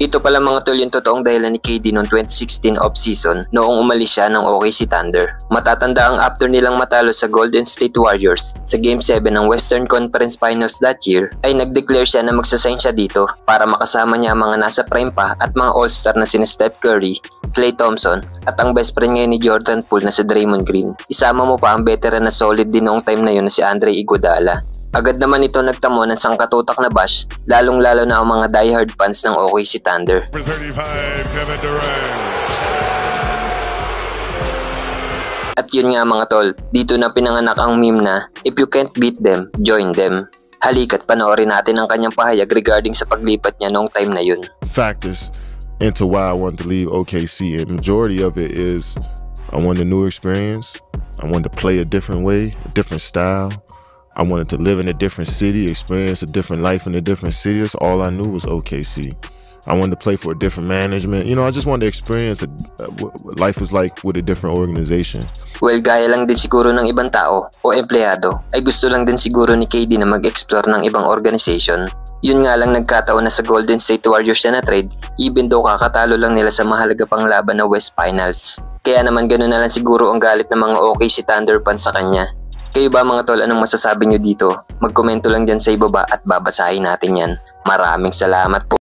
Ito pala mga tol yung totoong dahilan ni KD noong 2016 off-season noong umalis siya ng OKC Thunder. Matatanda ang after nilang matalo sa Golden State Warriors sa Game 7 ng Western Conference Finals that year ay nag-declare siya na magsasign siya dito para makasama niya ang mga nasa prime pa at mga all-star na sina Steph Curry, Klay Thompson at ang best friend ngayon ni Jordan Poole na si Draymond Green. Isama mo pa ang veteran na solid din noong time na yun na si Andre Iguodala. Agad naman ito nagtamo ng sangkatutak na bash, lalong-lalo na ang mga diehard fans ng OKC Thunder. At yun nga mga tol, dito na pinanganak ang meme na, if you can't beat them, join them. Halika't panoorin natin ang kanyang pahayag regarding sa paglipat niya noong time na yun. Factors into why I wanted to leave OKC, and majority of it is I wanted a new experience, I wanted to play a different way, a different style. I wanted to live in a different city, experience a different life in a different city. That's all I knew was OKC. I wanted to play for a different management. You know, I just wanted to experience what life is like with a different organization. Well, gaya lang din siguro ng ibang tao o empleyado, ay gusto lang din siguro ni KD na mag-explore ng ibang organization. Yun nga lang nagkataon na sa Golden State Warriors siya na trade, even though kakatalo lang nila sa mahalaga pang laban na West Finals. Kaya naman ganoon na lang siguro ang galit ng mga OKC Thunder fans sa kanya. Kayo ba mga tol, anong masasabi nyo dito? Magkomento lang dyan sa ibaba at babasahin natin yan. Maraming salamat po.